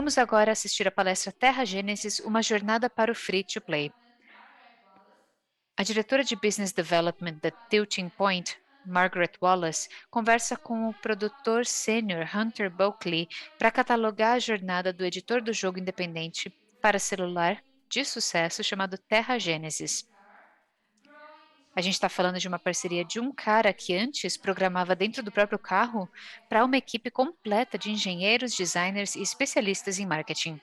Vamos agora assistir a palestra Terra Gênesis, uma jornada para o Free to Play. A diretora de Business Development da Tilting Point, Margaret Wallace, conversa com o produtor sênior Hunter Bulkley para catalogar a jornada do editor do jogo independente para celular de sucesso chamado Terra Gênesis. A gente está falando de uma parceria de um cara que antes programava dentro do próprio carro para uma equipe completa de engenheiros, designers e especialistas em marketing.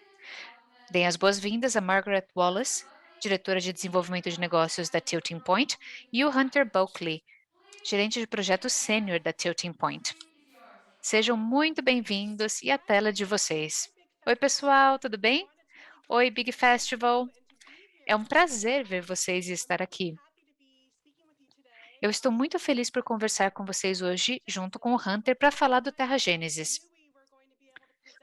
Deem as boas-vindas a Margaret Wallace, diretora de desenvolvimento de negócios da Tilting Point, e o Hunter Bulkley, gerente de projeto sênior da Tilting Point. Sejam muito bem-vindos e a tela de vocês. Oi, pessoal, tudo bem? Oi, Big Festival. É um prazer ver vocês e estar aqui. Eu estou muito feliz por conversar com vocês hoje, junto com o Hunter, para falar do Terra Gênesis.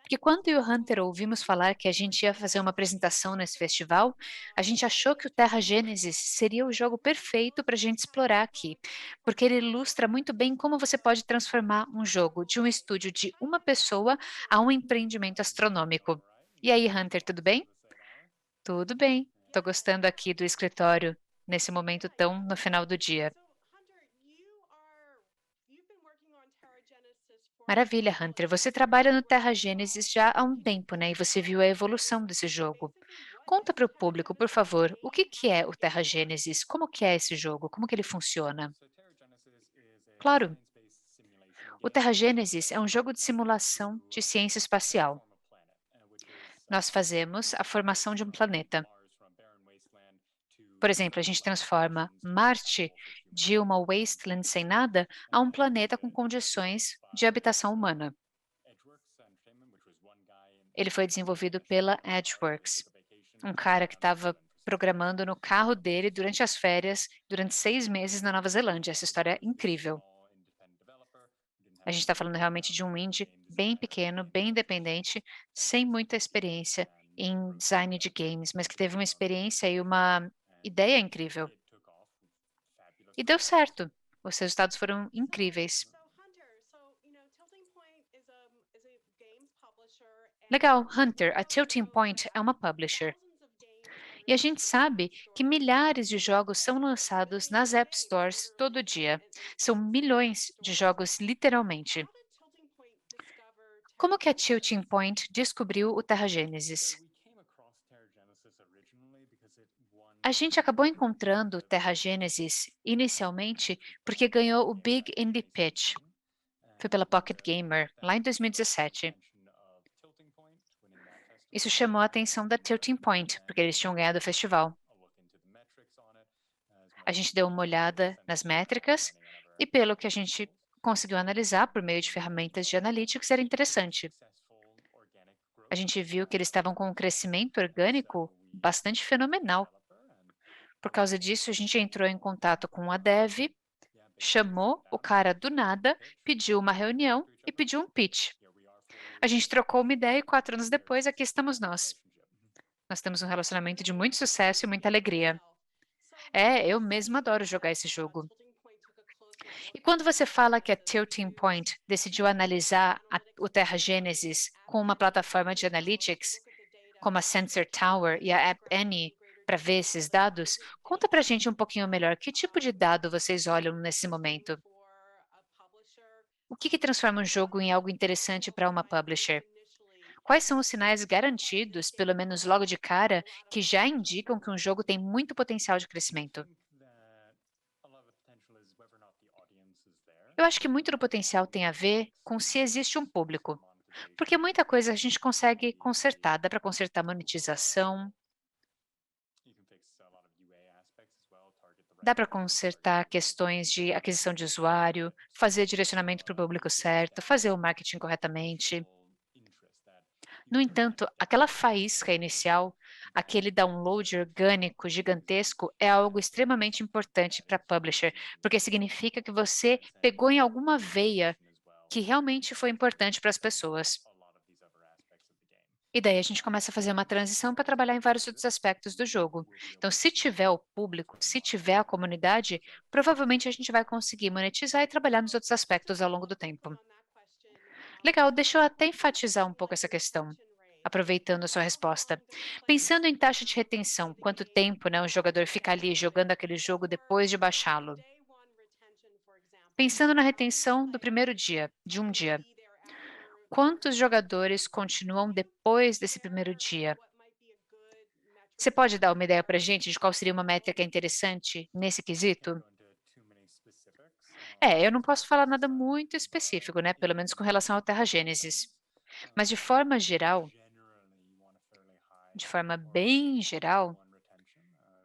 Porque quando eu e o Hunter ouvimos falar que a gente ia fazer uma apresentação nesse festival, a gente achou que o Terra Gênesis seria o jogo perfeito para a gente explorar aqui, porque ele ilustra muito bem como você pode transformar um jogo de um estúdio de uma pessoa a um empreendimento astronômico. E aí, Hunter, tudo bem? Tudo bem. Estou gostando aqui do escritório nesse momento tão no final do dia. Maravilha, Hunter. Você trabalha no Terra Gênesis já há um tempo, né? E você viu a evolução desse jogo. Conta para o público, por favor, o que que é o Terra Gênesis? Como que é esse jogo? Como que ele funciona? Claro, o Terra Gênesis é um jogo de simulação de ciência espacial. Nós fazemos a formação de um planeta. Por exemplo, a gente transforma Marte de uma wasteland sem nada a um planeta com condições de habitação humana. Ele foi desenvolvido pela Edgeworks, um cara que estava programando no carro dele durante as férias, durante 6 meses na Nova Zelândia. Essa história é incrível. A gente está falando realmente de um indie bem pequeno, bem independente, sem muita experiência em design de games, mas que teve uma experiência e uma ideia incrível. E deu certo. Os resultados foram incríveis. Legal, Hunter, a Tilting Point é uma publisher. E a gente sabe que milhares de jogos são lançados nas App Stores todo dia. São milhões de jogos, literalmente. Como que a Tilting Point descobriu o Terra Gênesis? A gente acabou encontrando o Terra Gênesis inicialmente porque ganhou o Big Indie Pitch. Foi pela Pocket Gamer, lá em 2017. Isso chamou a atenção da Tilting Point, porque eles tinham ganhado o festival. A gente deu uma olhada nas métricas e, pelo que a gente conseguiu analisar por meio de ferramentas de analytics, era interessante. A gente viu que eles estavam com um crescimento orgânico bastante fenomenal. Por causa disso, a gente entrou em contato com a Dev, chamou o cara do nada, pediu uma reunião e pediu um pitch. A gente trocou uma ideia e 4 anos depois, aqui estamos nós. Nós temos um relacionamento de muito sucesso e muita alegria. Eu mesma adoro jogar esse jogo. E quando você fala que a Tilting Point decidiu analisar o Terra Gênesis com uma plataforma de analytics, como a Sensor Tower e a App Annie, para ver esses dados, conta para a gente um pouquinho melhor que tipo de dado vocês olham nesse momento. O que que transforma um jogo em algo interessante para uma publisher? Quais são os sinais garantidos, pelo menos logo de cara, que já indicam que um jogo tem muito potencial de crescimento? Eu acho que muito do potencial tem a ver com se existe um público, porque muita coisa a gente consegue consertar, dá para consertar monetização, dá para consertar questões de aquisição de usuário, fazer direcionamento para o público certo, fazer o marketing corretamente. No entanto, aquela faísca inicial, aquele download orgânico gigantesco, é algo extremamente importante para publisher, porque significa que você pegou em alguma veia que realmente foi importante para as pessoas. E daí a gente começa a fazer uma transição para trabalhar em vários outros aspectos do jogo. Então, se tiver o público, se tiver a comunidade, provavelmente a gente vai conseguir monetizar e trabalhar nos outros aspectos ao longo do tempo. Legal, deixa eu até enfatizar um pouco essa questão. aproveitando a sua resposta. Pensando em taxa de retenção, quanto tempo, né, o jogador fica ali jogando aquele jogo depois de baixá-lo? Pensando na retenção do primeiro dia, de um dia, quantos jogadores continuam depois desse primeiro dia? Você pode dar uma ideia para a gente de qual seria uma métrica interessante nesse quesito? Eu não posso falar nada muito específico, né? Pelo menos com relação ao Terra Gênesis. Mas de forma bem geral,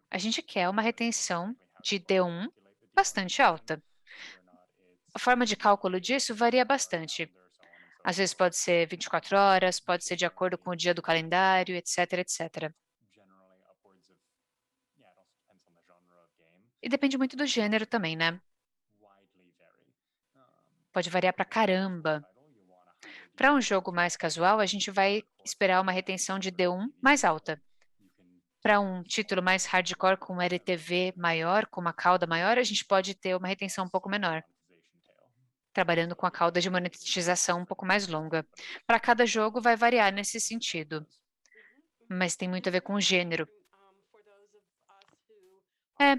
a gente quer uma retenção de D1 bastante alta. A forma de cálculo disso varia bastante. Às vezes pode ser 24 horas, pode ser de acordo com o dia do calendário, etc, etc. E depende muito do gênero também, né? Pode variar pra caramba. Para um jogo mais casual, a gente vai esperar uma retenção de D1 mais alta. Para um título mais hardcore, com um LTV maior, com uma cauda maior, a gente pode ter uma retenção um pouco menor, trabalhando com a cauda de monetização um pouco mais longa. Para cada jogo vai variar nesse sentido, mas tem muito a ver com o gênero.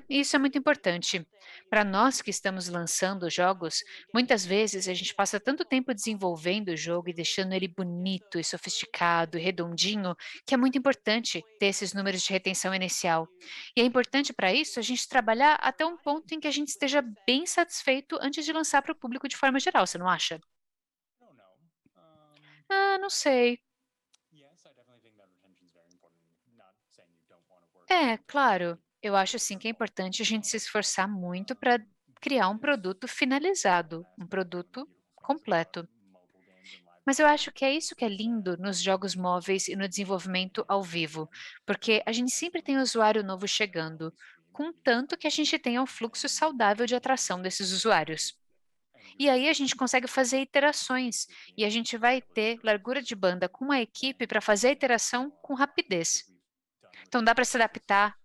Isso é muito importante. Para nós que estamos lançando jogos, muitas vezes a gente passa tanto tempo desenvolvendo o jogo e deixando ele bonito e sofisticado e redondinho, que é muito importante ter esses números de retenção inicial. E é importante para isso a gente trabalhar até um ponto em que a gente esteja bem satisfeito antes de lançar para o público de forma geral, você não acha? Ah, não sei. Claro. Eu acho sim que é importante a gente se esforçar muito para criar um produto finalizado, um produto completo. Mas eu acho que é isso que é lindo nos jogos móveis e no desenvolvimento ao vivo, porque a gente sempre tem usuário novo chegando, contanto que a gente tenha um fluxo saudável de atração desses usuários. E aí a gente consegue fazer iterações e a gente vai ter largura de banda com a equipe para fazer a iteração com rapidez. Então dá para se adaptar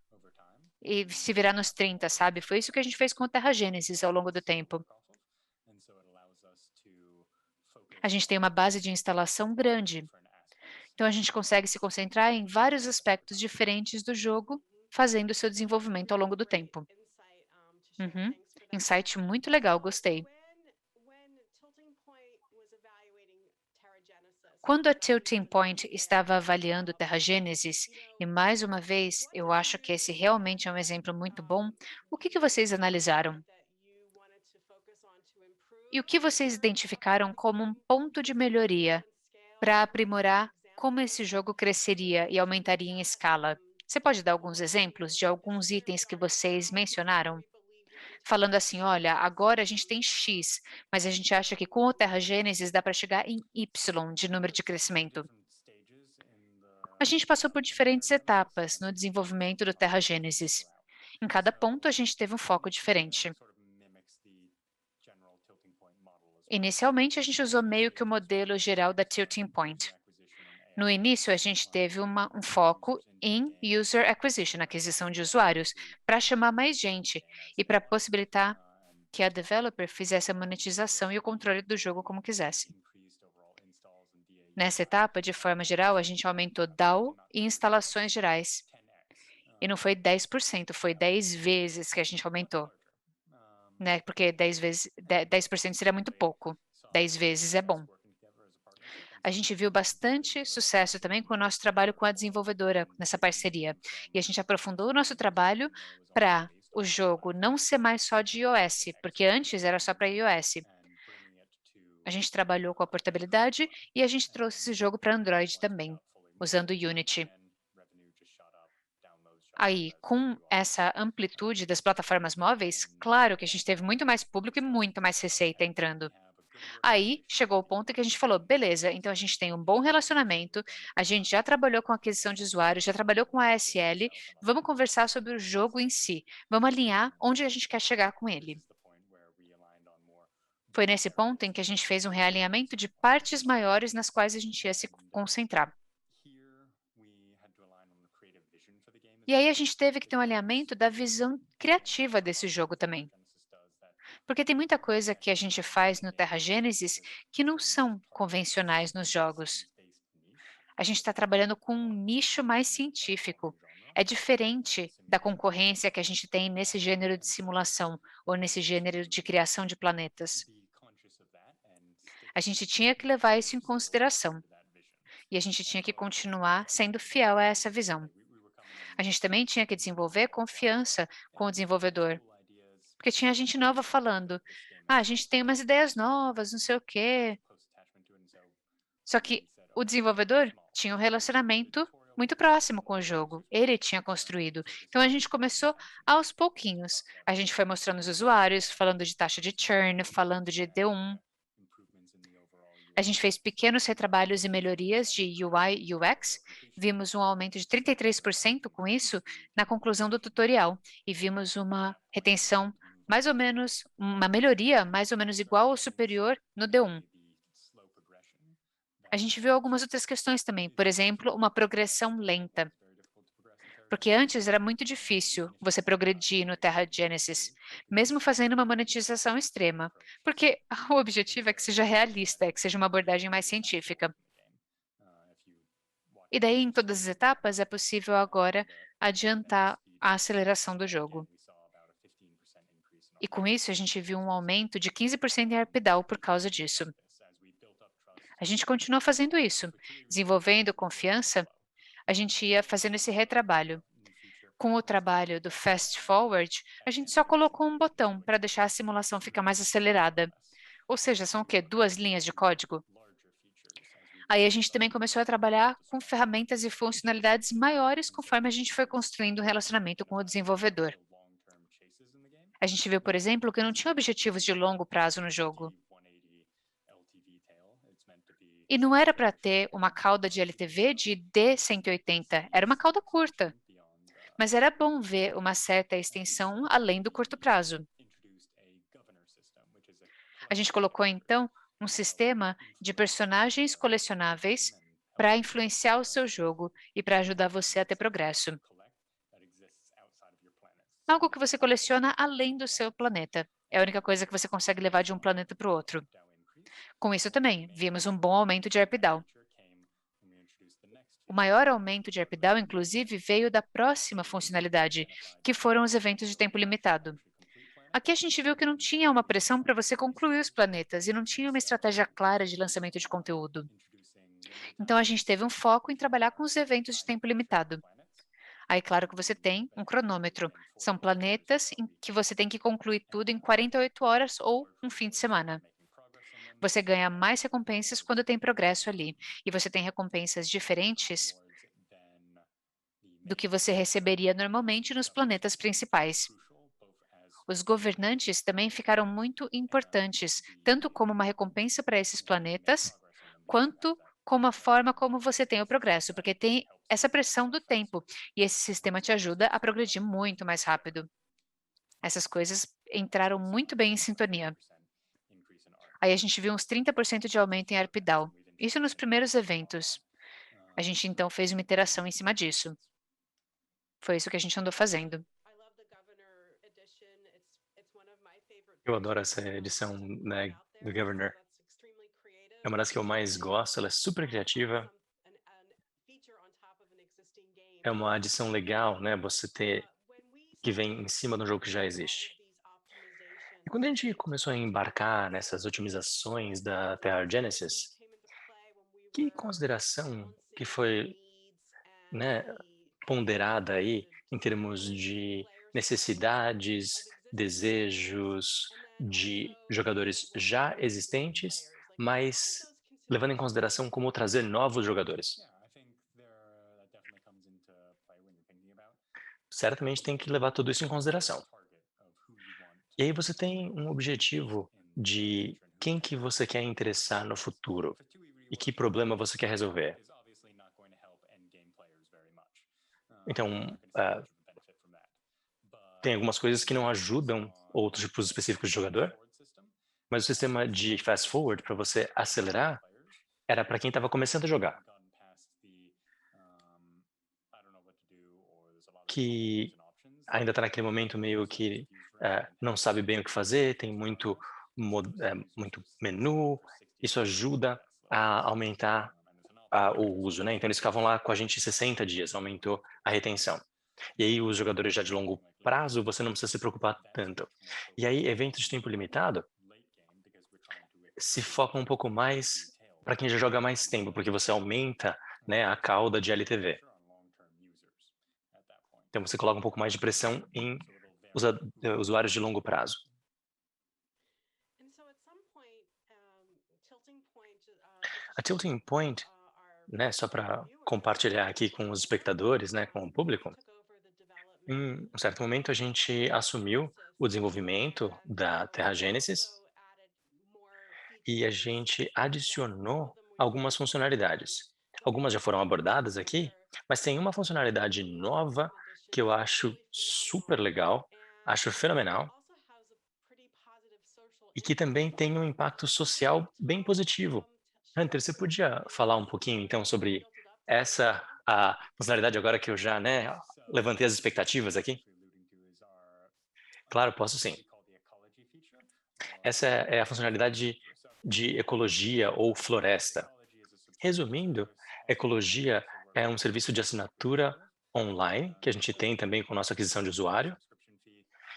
e se virar nos 30, sabe? Foi isso que a gente fez com o Terra Gênesis ao longo do tempo. A gente tem uma base de instalação grande, então a gente consegue se concentrar em vários aspectos diferentes do jogo, fazendo o seu desenvolvimento ao longo do tempo. Uhum. Insight muito legal, gostei. Quando a Tilting Point estava avaliando Terra Gênesis, e mais uma vez, eu acho que esse realmente é um exemplo muito bom, o que que vocês analisaram? E o que vocês identificaram como um ponto de melhoria para aprimorar como esse jogo cresceria e aumentaria em escala? Você pode dar alguns exemplos de alguns itens que vocês mencionaram? Falando assim, olha, agora a gente tem X, mas a gente acha que com o Terra Gênesis dá para chegar em Y de número de crescimento. A gente passou por diferentes etapas no desenvolvimento do Terra Gênesis. Em cada ponto, a gente teve um foco diferente. Inicialmente, a gente usou meio que o modelo geral da Tilting Point. No início, a gente teve um foco em user acquisition, aquisição de usuários, para chamar mais gente e para possibilitar que a developer fizesse a monetização e o controle do jogo como quisesse. Nessa etapa, de forma geral, a gente aumentou DAO e instalações gerais. E não foi 10%, foi 10 vezes que a gente aumentou, né? Porque 10% seria muito pouco. 10 vezes é bom. A gente viu bastante sucesso também com o nosso trabalho com a desenvolvedora nessa parceria. E a gente aprofundou o nosso trabalho para o jogo não ser mais só de iOS, porque antes era só para iOS. A gente trabalhou com a portabilidade e a gente trouxe esse jogo para Android também, usando o Unity. Aí, com essa amplitude das plataformas móveis, claro que a gente teve muito mais público e muito mais receita entrando. Aí chegou o ponto em que a gente falou: beleza, então a gente tem um bom relacionamento, a gente já trabalhou com aquisição de usuários, já trabalhou com ASL, vamos conversar sobre o jogo em si, vamos alinhar onde a gente quer chegar com ele. Foi nesse ponto em que a gente fez um realinhamento de partes maiores nas quais a gente ia se concentrar. E aí a gente teve que ter um alinhamento da visão criativa desse jogo também. Porque tem muita coisa que a gente faz no Terra Gênesis que não são convencionais nos jogos. A gente está trabalhando com um nicho mais científico. É diferente da concorrência que a gente tem nesse gênero de simulação ou nesse gênero de criação de planetas. A gente tinha que levar isso em consideração e a gente tinha que continuar sendo fiel a essa visão. A gente também tinha que desenvolver confiança com o desenvolvedor, porque tinha gente nova falando: "Ah, a gente tem umas ideias novas, não sei o quê". Só que o desenvolvedor tinha um relacionamento muito próximo com o jogo, ele tinha construído. Então a gente começou aos pouquinhos. A gente foi mostrando os usuários, falando de taxa de churn, falando de D1. A gente fez pequenos retrabalhos e melhorias de UI e UX, vimos um aumento de 33% com isso na conclusão do tutorial e vimos uma retenção mais ou menos, uma melhoria mais ou menos igual ou superior no D1. A gente viu algumas outras questões também, por exemplo, uma progressão lenta, porque antes era muito difícil você progredir no Terra Genesis, mesmo fazendo uma monetização extrema, porque o objetivo é que seja realista, é que seja uma abordagem mais científica. E daí, em todas as etapas, é possível agora adiantar a aceleração do jogo. E com isso, a gente viu um aumento de 15% em ARPDAU por causa disso. A gente continua fazendo isso, desenvolvendo confiança, a gente ia fazendo esse retrabalho. Com o trabalho do Fast Forward, a gente só colocou um botão para deixar a simulação ficar mais acelerada. Ou seja, são o quê? 2 linhas de código? Aí a gente também começou a trabalhar com ferramentas e funcionalidades maiores conforme a gente foi construindo um relacionamento com o desenvolvedor. A gente viu, por exemplo, que não tinha objetivos de longo prazo no jogo. E não era para ter uma cauda de LTV de D180, era uma cauda curta. Mas era bom ver uma certa extensão além do curto prazo. A gente colocou então um sistema de personagens colecionáveis para influenciar o seu jogo e para ajudar você a ter progresso. Algo que você coleciona além do seu planeta. É a única coisa que você consegue levar de um planeta para o outro. Com isso também, vimos um bom aumento de ARPDAU. O maior aumento de ARPDAU, inclusive, veio da próxima funcionalidade, que foram os eventos de tempo limitado. Aqui a gente viu que não tinha uma pressão para você concluir os planetas e não tinha uma estratégia clara de lançamento de conteúdo. Então a gente teve um foco em trabalhar com os eventos de tempo limitado. Aí, claro que você tem um cronômetro. São planetas em que você tem que concluir tudo em 48 horas ou um fim de semana. Você ganha mais recompensas quando tem progresso ali. E você tem recompensas diferentes do que você receberia normalmente nos planetas principais. Os governantes também ficaram muito importantes, tanto como uma recompensa para esses planetas, quanto como a forma como você tem o progresso, porque tem essa pressão do tempo e esse sistema te ajuda a progredir muito mais rápido. Essas coisas entraram muito bem em sintonia. Aí a gente viu uns 30% de aumento em ARPDAU. Isso nos primeiros eventos. A gente então fez uma iteração em cima disso. Foi isso que a gente andou fazendo. Eu adoro essa edição, né, do Governor. É uma das que eu mais gosto, ela é super criativa, é uma adição legal, né, você ter que vem em cima de um jogo que já existe. E quando a gente começou a embarcar nessas otimizações da Terra Genesis, que consideração que foi, né, ponderada aí em termos de necessidades, desejos de jogadores já existentes, mas levando em consideração como trazer novos jogadores? Certamente tem que levar tudo isso em consideração. E aí você tem um objetivo de quem que você quer interessar no futuro e que problema você quer resolver. Então, tem algumas coisas que não ajudam outros tipos específicos de jogador, mas o sistema de fast forward para você acelerar era para quem estava começando a jogar, que ainda está naquele momento meio que não sabe bem o que fazer, tem muito menu, isso ajuda a aumentar o uso, né, então eles ficavam lá com a gente 60 dias, aumentou a retenção. E aí os jogadores já de longo prazo, você não precisa se preocupar tanto. E aí eventos de tempo limitado se focam um pouco mais para quem já joga mais tempo, porque você aumenta, né, a cauda de LTV. Então você coloca um pouco mais de pressão em usuários de longo prazo. A Tilting Point, né, só para compartilhar aqui com os espectadores, né, com o público, em um certo momento a gente assumiu o desenvolvimento da Terra Genesis e a gente adicionou algumas funcionalidades. Algumas já foram abordadas aqui, mas tem uma funcionalidade nova que eu acho super legal, acho fenomenal e que também tem um impacto social bem positivo. Hunter, você podia falar um pouquinho então sobre essa a funcionalidade agora que eu já, né, levantei as expectativas aqui? Claro, posso sim. Essa é a funcionalidade de ecologia ou floresta. Resumindo, ecologia é um serviço de assinatura online que a gente tem também com nossa aquisição de usuário.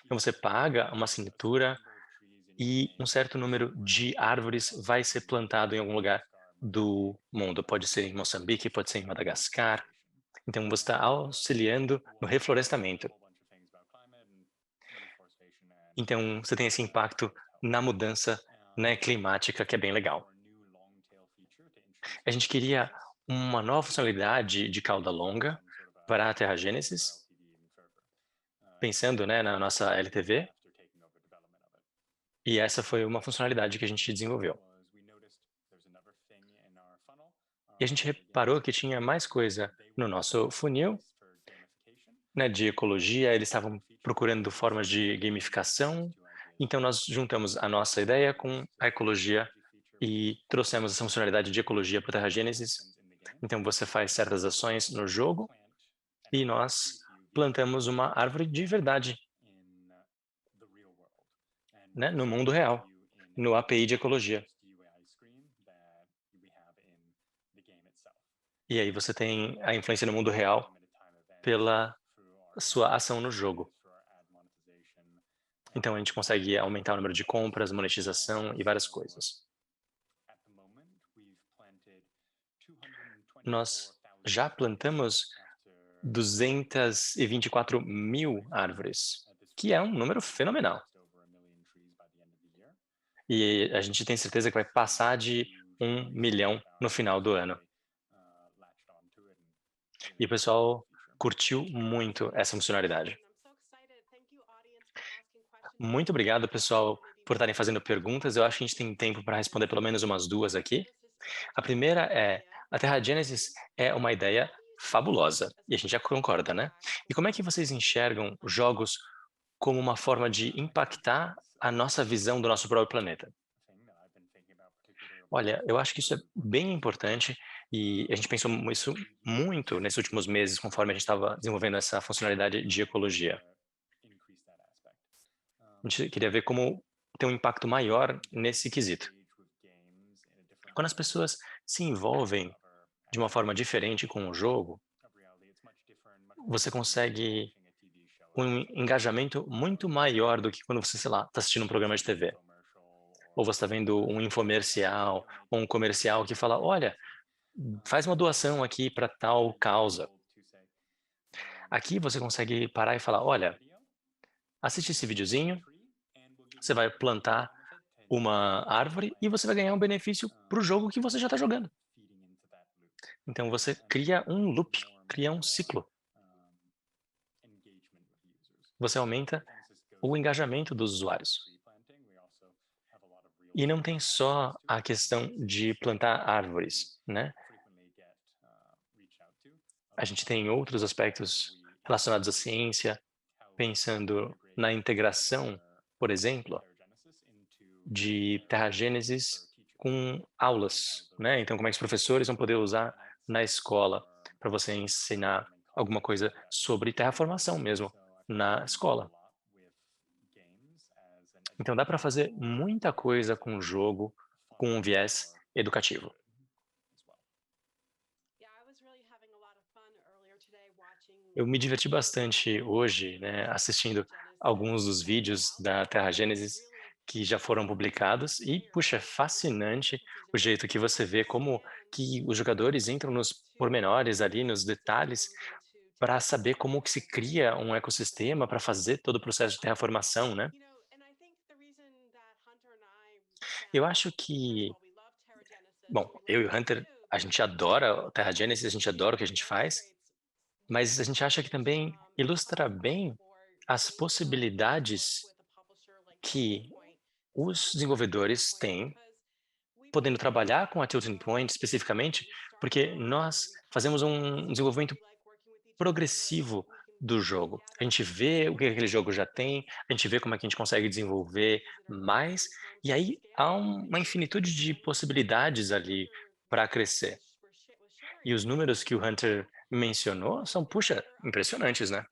Então você paga uma assinatura e um certo número de árvores vai ser plantado em algum lugar do mundo. Pode ser em Moçambique, pode ser em Madagascar. Então você está auxiliando no reflorestamento. Então você tem esse impacto na mudança, né, climática que é bem legal. A gente queria uma nova funcionalidade de cauda longa para a Terra Genesis, pensando, né, na nossa LTV, e essa foi uma funcionalidade que a gente desenvolveu. E a gente reparou que tinha mais coisa no nosso funil, né, de ecologia, eles estavam procurando formas de gamificação, então nós juntamos a nossa ideia com a ecologia e trouxemos essa funcionalidade de ecologia para a Terra Genesis. Então você faz certas ações no jogo e nós plantamos uma árvore de verdade, né, no mundo real, no API de ecologia. E aí você tem a influência no mundo real pela sua ação no jogo. Então a gente consegue aumentar o número de compras, monetização e várias coisas. Nós já plantamos 224 mil árvores, que é um número fenomenal. E a gente tem certeza que vai passar de 1 milhão no final do ano. E o pessoal curtiu muito essa funcionalidade. Muito obrigado, pessoal, por estarem fazendo perguntas. Eu acho que a gente tem tempo para responder pelo menos umas duas aqui. A primeira é: a Terra Genesis é uma ideia fabulosa, e a gente já concorda, né? E como é que vocês enxergam jogos como uma forma de impactar a nossa visão do nosso próprio planeta? Olha, eu acho que isso é bem importante e a gente pensou isso muito nesses últimos meses, conforme a gente estava desenvolvendo essa funcionalidade de ecologia. A gente queria ver como ter um impacto maior nesse quesito. Quando as pessoas se envolvem de uma forma diferente com o jogo, você consegue um engajamento muito maior do que quando você, sei lá, está assistindo um programa de TV. Ou você está vendo um infomercial, ou um comercial que fala, olha, faz uma doação aqui para tal causa. Aqui você consegue parar e falar, olha, assiste esse videozinho, você vai plantar uma árvore e você vai ganhar um benefício para o jogo que você já está jogando. Então você cria um loop, cria um ciclo. Você aumenta o engajamento dos usuários. E não tem só a questão de plantar árvores, né? A gente tem outros aspectos relacionados à ciência, pensando na integração, por exemplo, de Terragênesis com aulas, né? Então, como é que os professores vão poder usar na escola para você ensinar alguma coisa sobre terraformação mesmo na escola. Então, dá para fazer muita coisa com o jogo com um viés educativo. Eu me diverti bastante hoje, né, assistindo alguns dos vídeos da Terra Gênesis que já foram publicados e, puxa, é fascinante o jeito que você vê como que os jogadores entram nos pormenores ali, nos detalhes, para saber como que se cria um ecossistema, para fazer todo o processo de terraformação, né. Eu acho que, bom, eu e o Hunter, a gente adora o Terra Gênesis, a gente adora o que a gente faz, mas a gente acha que também ilustra bem as possibilidades que os desenvolvedores têm, podendo trabalhar com a Tilting Point especificamente, porque nós fazemos um desenvolvimento progressivo do jogo. A gente vê o que aquele jogo já tem, a gente vê como é que a gente consegue desenvolver mais, e aí há uma infinitude de possibilidades ali para crescer. E os números que o Hunter mencionou são, puxa, impressionantes, né?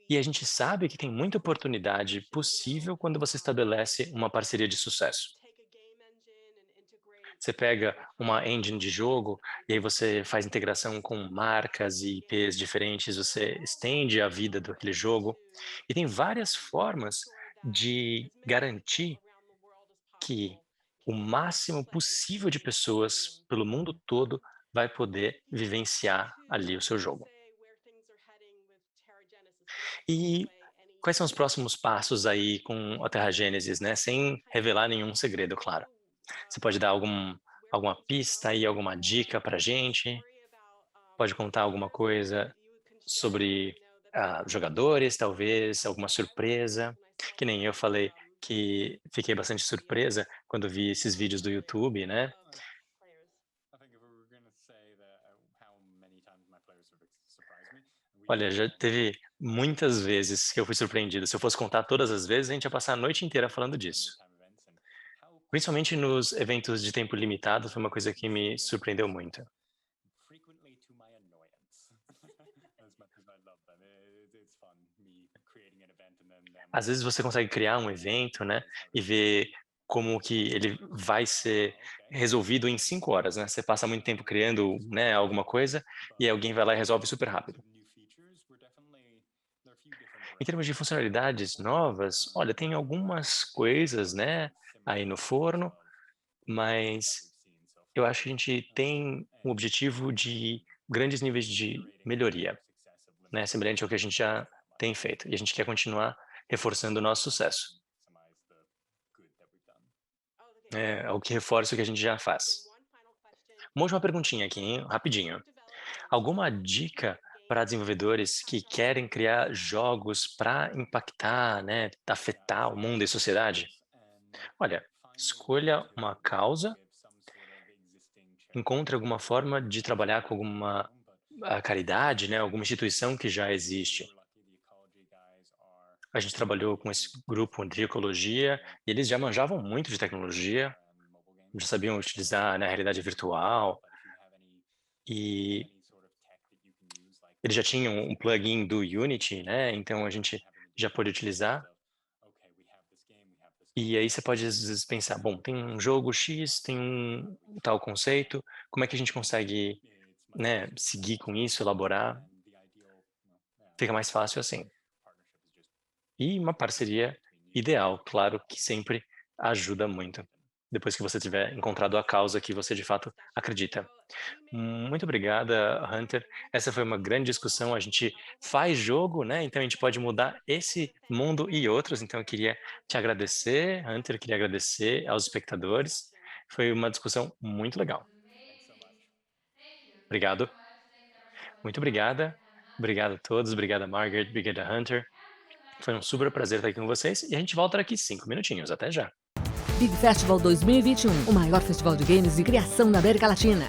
E a gente sabe que tem muita oportunidade possível quando você estabelece uma parceria de sucesso. Você pega uma engine de jogo e aí você faz integração com marcas e IPs diferentes, você estende a vida daquele jogo. E tem várias formas de garantir que o máximo possível de pessoas pelo mundo todo vai poder vivenciar ali o seu jogo. E quais são os próximos passos aí com a Terra Gênesis, né? Sem revelar nenhum segredo, claro. Você pode dar alguma pista aí, alguma dica pra gente? Pode contar alguma coisa sobre, jogadores, talvez, alguma surpresa? Que nem eu falei que fiquei bastante surpresa quando vi esses vídeos do YouTube, né. I think if we were going to say that how many times my players have surprised me, we Olha, já definitely teve muitas vezes que eu fui surpreendido. Se eu fosse contar todas as vezes, a gente ia passar a noite inteira falando limited disso. time events and how Principalmente quickly nos eventos de tempo limitado, foi uma coisa que me surpreendeu muito. frequently to my annoyance. As much as I love them, it's fun me creating an event and then them Às vezes você consegue criar um figuring out evento, né, is how e to do it. ver como que ele vai ser Okay, resolvido em 5 horas, né. Você passa muito tempo criando, né, alguma coisa, e aí but alguém vai lá e resolve super in terms rápido. of new features, we're definitely there are a few different Em termos de brands. For funcionalidades example, novas, olha, tem algumas coisas, né, aí no similar types forno, of features that mas we've seen so eu far. acho que a gente tem um And objetivo de grandes níveis de iterating on melhoria, our success of né, limited semelhante ao que a editions gente and já so much tem feito, e a gente quer continuar reforçando o nosso sucesso. maximize the good that we've done. É o que reforça o que a gente já faz. Uma última perguntinha aqui, hein, rapidinho. Alguma dica para desenvolvedores que querem criar jogos para impactar, né, afetar o For mundo e sociedade? developers and Olha, finding a way escolha to uma causa, give some sort of existing encontre charitable alguma forma de cause trabalhar com back to the alguma room, but caridade, né, alguma instituição que já we existe. were lucky the ecology guys are A gente trabalhou com esse really grupo de ecologia brilliant e eles já manjavam muito de tecnologia, mobile já gamers. sabiam So, utilizar, né, a realidade virtual but if you have e any sort of tech that you can use, like eles já tinham um virtual plugin do reality Unity, né, então a and gente having já pôde additional features utilizar. of, okay, we have this game, we have this E aí concept, você pode às vezes pensar, bom, tem um jogo but X, tem um we tal feel that conceito, como é que a gente consegue, it's much né, easier to seguir com monetize isso, that, elaborar? and the ideal, yeah, Fica mais fácil assim. partnership is just E uma parceria between you ideal, and claro, que sempre ajuda muito, depois que você tiver encontrado a causa que você de fato acredita. Muito obrigada, Hunter. Essa foi uma grande discussão. A gente faz jogo, né? Então a gente pode mudar esse mundo e outros. Então eu queria te agradecer, Hunter, queria agradecer aos espectadores. Foi uma discussão muito legal. thanks so much. Obrigado. Muito obrigada. Obrigado a todos. Obrigada, Margaret. Obrigada, Hunter. Foi um super prazer estar aqui com vocês e a gente volta daqui 5 minutinhos. Até já. Big Festival 2021, o maior festival de games e criação da América Latina.